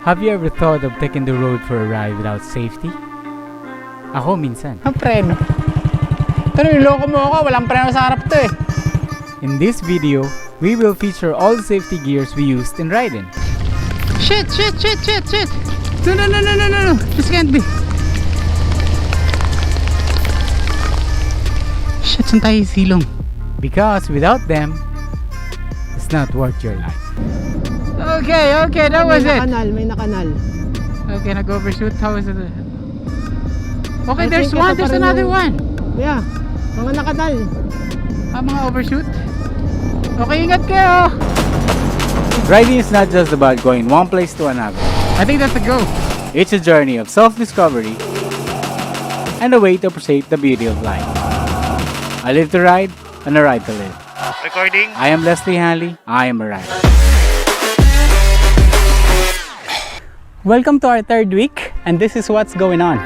Have you ever thought of taking the road for a ride without safety? Ako minsan. Ang preno. Pero niloko mo ako, walang preno sa harap to eh. In this video, we will feature all the safety gears we used in riding. Shit! No. This can't be. Shit, saan tayo silong? Because without them, it's not worth your life. Okay, that was it. May nakanal. Okay, nag-overshoot. How is it? Okay, I there's think one. ito There's pa rin another yung- one. Yeah, mga nakanal. Mga overshoot. Okay, ingat kayo. Riding is not just about going one place to another. I think that's a go. It's a journey of self-discovery and a way to appreciate the beauty of life. I live to ride and I ride to live. Recording. I am Leslie Hanley. I am a rider. Welcome to our third week, and this is what's going on.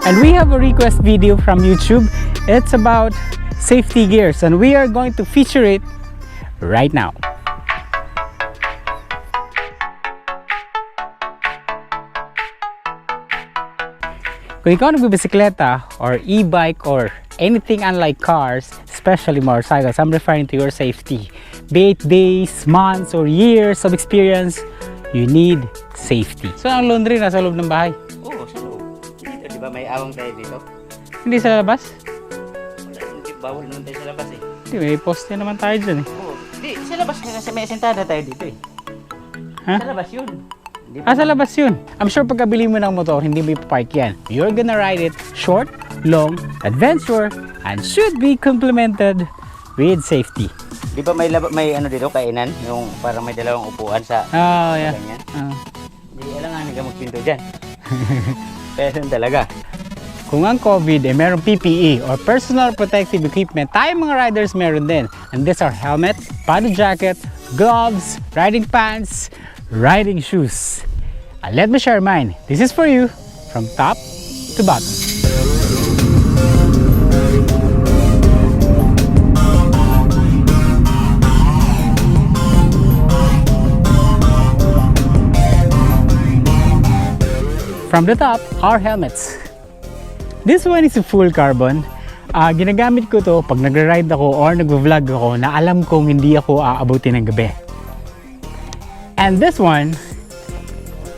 And we have a request video from YouTube. It's about safety gears, and we are going to feature it right now. Kung ikaw nagbibisikleta or e-bike or anything unlike cars, especially motorcycles, I'm referring to your safety. Be it days, months, or years of experience, you need safety. So ang laundry nasa loob ng bahay? Oo, sa loob. Dito, di ba may awang tayo dito? Hindi sa labas? Wala, hindi, bawal naman tayo sa labas eh. Hindi, may poste naman tayo dyan eh. Oo, hindi, sa labas kasi may sentada tayo dito eh. Ha? Sa labas yun. Di ba? Sa labas yun. I'm sure pagkabili mo ng motor, hindi mo ipapark yan. You're gonna ride it short, long, adventure, and should be complemented with safety. Di ba may ano dito, kainan? Yung parang may dalawang upuan sa Oh, yeah. ganyan. Hindi, alam nga nila magpinto dyan. Pero yun talaga. Kung ang COVID ay merong PPE or personal protective equipment, tayo mga riders meron din. And these are helmet, paddle jacket, gloves, riding pants, riding shoes. Let me share mine. This is for you from top to bottom. From the top, our helmets. This one is a full carbon. Ginagamit ko to pag nagra-ride ako or nag-vlog ako na alam kong hindi ako aabutin ng gabi. And this one,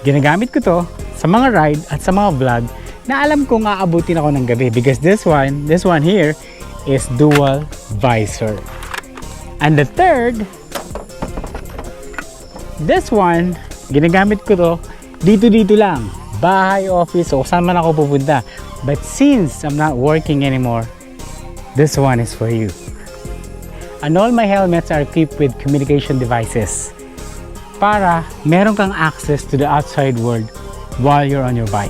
ginagamit ko to sa mga ride at sa mga vlog na alam kong aabutin ako ng gabi because this one here is dual visor. And the third, this one, ginagamit ko to dito lang. Bahay, office, o saan man ako pupunta. But since I'm not working anymore, this one is for you. And all my helmets are equipped with communication devices para meron kang access to the outside world while you're on your bike.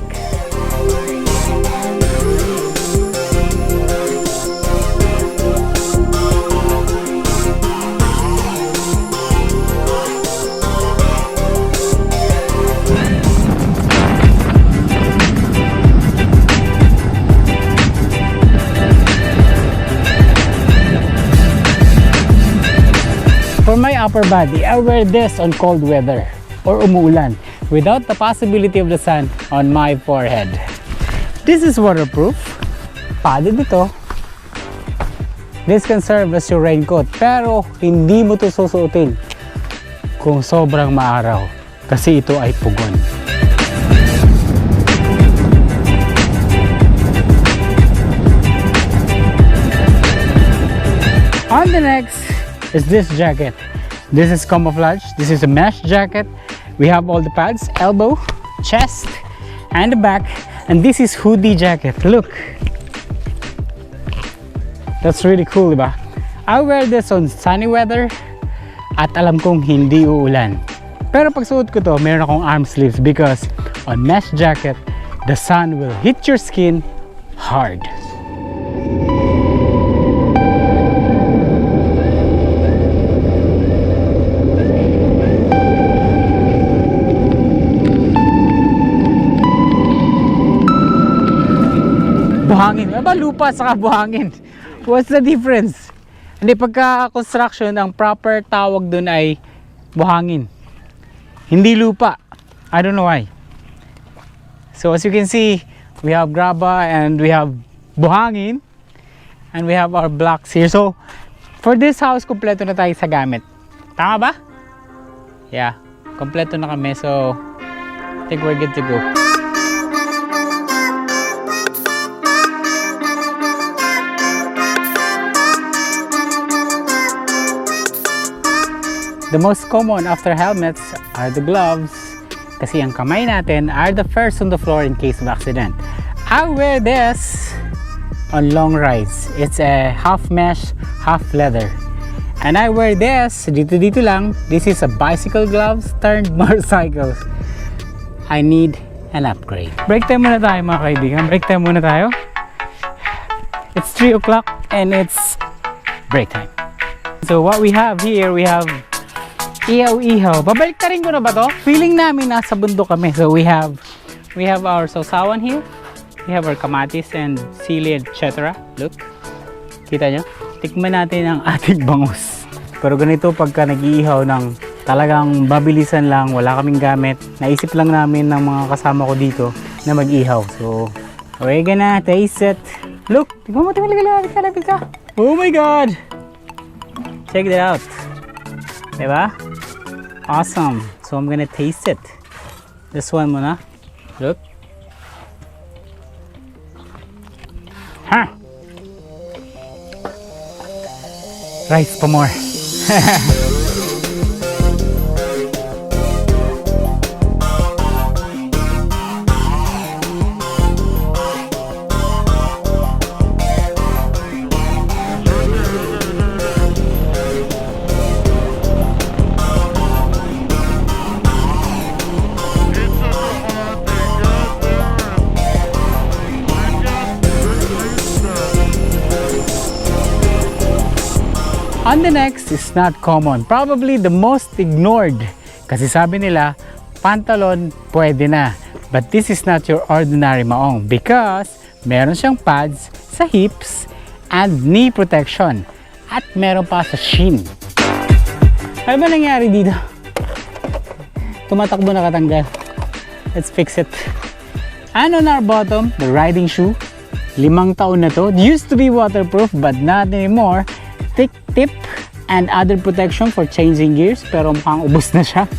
For my upper body, I wear this on cold weather or umuulan without the possibility of the sun on my forehead. This is waterproof. Padded ito. This can serve as your raincoat pero hindi mo ito susuotin kung sobrang maaraw kasi ito ay pugon. On the next is this jacket. This is camouflage. This is a mesh jacket. We have all the pads, elbow, chest, and the back. And this is hoodie jacket. Look. That's really cool, diba? I wear this on sunny weather at alam kong hindi uulan. Pero pag suot ko to, meron akong arm sleeves because on mesh jacket, the sun will hit your skin hard. buhangin. Ano ba lupa saka buhangin? What's the difference? Hindi, pagka construction, ang proper tawag dun ay buhangin. Hindi lupa. I don't know why. So as you can see, we have graba and we have buhangin. And we have our blocks here. So, for this house, kompleto na tayo sa gamit. Tama ba? Yeah, kompleto na kami. So, I think we're good to go. The most common after helmets are the gloves kasi ang kamay natin are the first on the floor in case of accident. I wear this on long rides. It's a half mesh, half leather. And I wear this, dito lang. This is a bicycle gloves turned motorcycle. I need an upgrade. Break time muna tayo mga kaibigan. Break time muna tayo. It's 3 o'clock and it's break time. So what we have here, we have ihaw-ihaw. Babalik ta rin ko na ba to? Feeling namin nasa bundok kami. So we have our sausawan here. We have our kamatis and sili, etc. Look. Kita nyo? Tikman natin ang ating bangus. Pero ganito pagka nag-iihaw ng talagang babilisan lang, wala kaming gamit. Naisip lang namin ng mga kasama ko dito na mag-ihaw. So, we're gonna taste it. Look! Tignan mo, lapit ka. Oh my God! Check that out. Diba? Awesome. So I'm gonna taste it. This one muna. Look. Huh. Rice pa more. And the next is not common. Probably the most ignored. Kasi sabi nila, pantalon pwede na. But this is not your ordinary maong because meron siyang pads sa hips and knee protection. At meron pa sa shin. Ano ba nangyari dito? Tumatakbo na katanggal. Let's fix it. And on our bottom, the riding shoe. 5 taon na to. It used to be waterproof but not anymore. Thick tip and other protection for changing gears pero mukhang ubos na siya.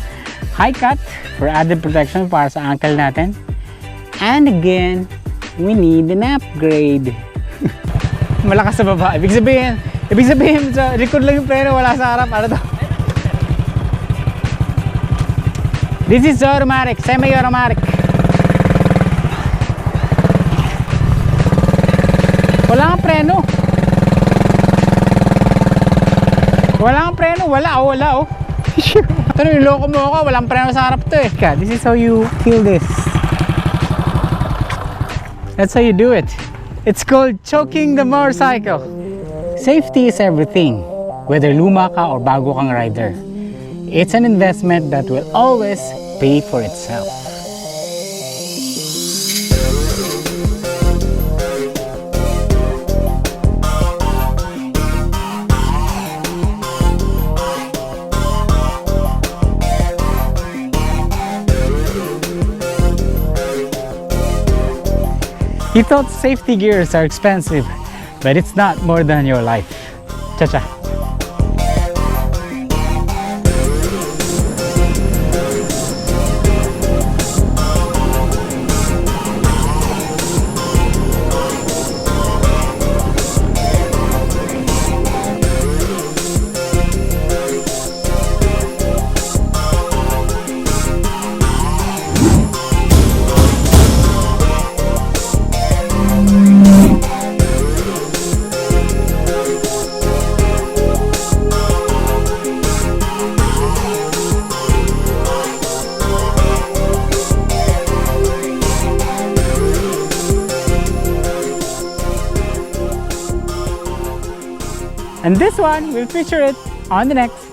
High cut for added protection para sa ankle natin. And again, we need an upgrade. Malakas sa baba. Ibig sabihin sa likod lang yung preno, wala sa harap. Ano to? This is automatic, semi-automatic. Wala kang preno. Wala kang preno, wala oh. Ito na, niloko mo ako, walang preno sa harap to eh. This is how you feel this. That's how you do it. It's called choking the motorcycle. Safety is everything, whether luma ka or bago kang rider. It's an investment that will always pay for itself. You thought safety gears are expensive, but it's not more than your life. Cha-cha. And this one, we'll feature it on the next